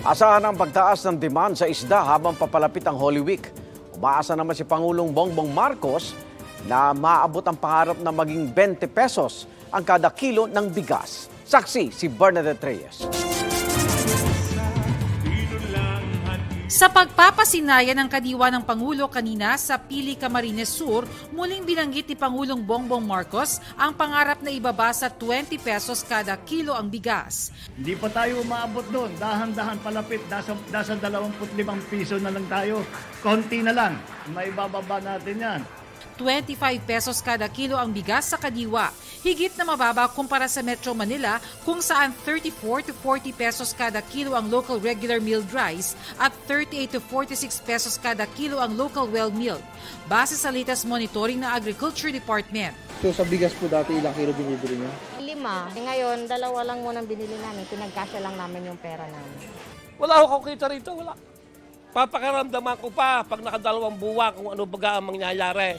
Asahan ang pagtaas ng demand sa isda habang papalapit ang Holy Week. Umaasa naman si Pangulong Bongbong Marcos na maabot ang pangarap na maging 20 pesos ang kada kilo ng bigas. Saksi si Bernadette Reyes. Sa pagpapasinaya ng kadiwa ng Pangulo kanina sa Pili, Camarines Sur, muling binanggit ni Pangulong Bongbong Marcos ang pangarap na ibaba sa 20 pesos kada kilo ang bigas. Hindi pa tayo umaabot doon. Dahan-dahan palapit. Nasa 25 piso na lang tayo. Konti na lang. May bababa natin yan. 25 pesos kada kilo ang bigas sa kadiwa. Higit na mababa kumpara sa Metro Manila kung saan 34 to 40 pesos kada kilo ang local regular milled rice at 38 to 46 pesos kada kilo ang local well milled. Base sa latest monitoring ng Agriculture Department. So sa bigas po dati ilang kilo binibili niyo? 5. Ngayon, 2 lang munang binili namin. Pinagkasya lang namin yung pera namin. Wala ako kita rito, wala. Papakaramdaman ko pa pag nakadalawang buwan kung ano baga ang mangyayari.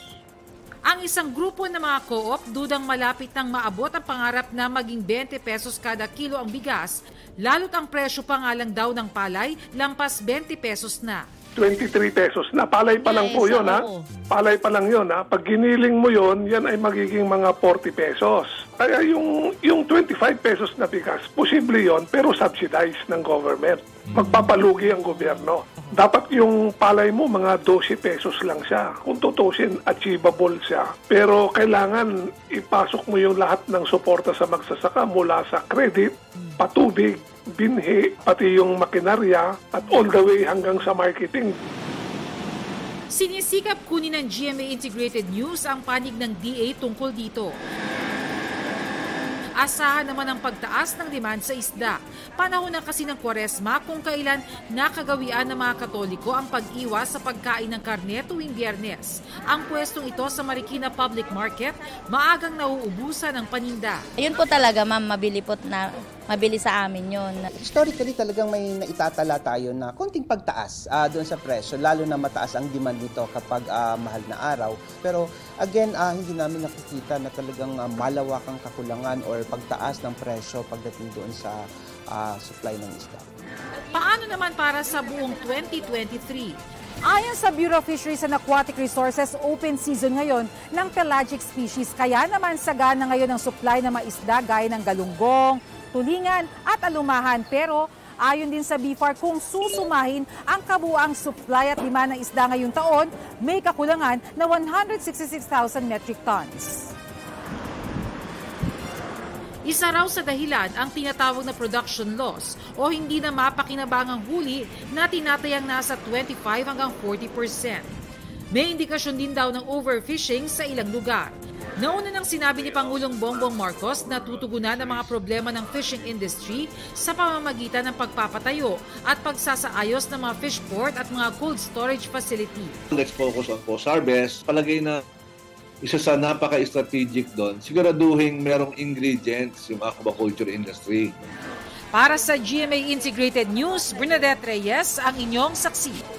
Ang isang grupo ng mga co-op dudang malapit nang maabot ang pangarap na maging 20 pesos kada kilo ang bigas, lalo't ang presyo pa nga lang daw ng palay lampas 20 pesos na. 23 pesos na. Palay pa lang po yun, ha? Palay pa lang yun, ha? Pag giniling mo yun, yan ay magiging mga 40 pesos. Kaya yung 25 pesos na bigas, posible yun, pero subsidized ng government. Magpapalugi ang gobyerno. Dapat yung palay mo, mga 12 pesos lang siya. Kung tutusin, achievable siya. Pero kailangan ipasok mo yung lahat ng suporta sa magsasaka mula sa credit, patubig, binhi, pati yung makinarya at all the way hanggang sa marketing. Sinisikap kunin ng GMA Integrated News ang panig ng DA tungkol dito. Asahan naman ang pagtaas ng demand sa isda. Panahon na kasi ng Kwaresma kung kailan nakagawian ng mga Katoliko ang pag-iwas sa pagkain ng karne tuwing Biyernes. Ang pwestong ito sa Marikina Public Market, maagang nauubusan ng paninda. Ayun po talaga, ma'am, mabili sa amin yun. Historically talagang may naitatala tayo na konting pagtaas doon sa presyo, lalo na mataas ang demand nito kapag mahal na araw. Pero again, hindi namin nakikita na talagang malawakang kakulangan or pagtaas ng presyo pagdating doon sa supply ng isda. Paano naman para sa buong 2023? Ayon sa Bureau of Fisheries and Aquatic Resources, open season ngayon ng pelagic species. Kaya naman sagana ngayon ang supply ng mga isda gaya ng galunggong, tulingan at alumahan. Pero ayon din sa BFAR, kung susumahin ang kabuang supply at demand ng isda ngayong taon, may kakulangan na 166,000 metric tons. Isa raw sa dahilan ang tinatawag na production loss o hindi na mapakinabangang huli na tinatayang nasa 25 hanggang 40%. May indikasyon din daw ng overfishing sa ilang lugar. Nauna nang sinabi ni Pangulong Bongbong Marcos na tutugunan ang mga problema ng fishing industry sa pamamagitan ng pagpapatayo at pagsasaayos ng mga fish port at mga cold storage facility. Let's focus on post-harvest. Palagay na isa sa napaka-strategic doon, siguraduhin merong ingredients yung aquaculture industry. Para sa GMA Integrated News, Bernadette Reyes, ang inyong saksi.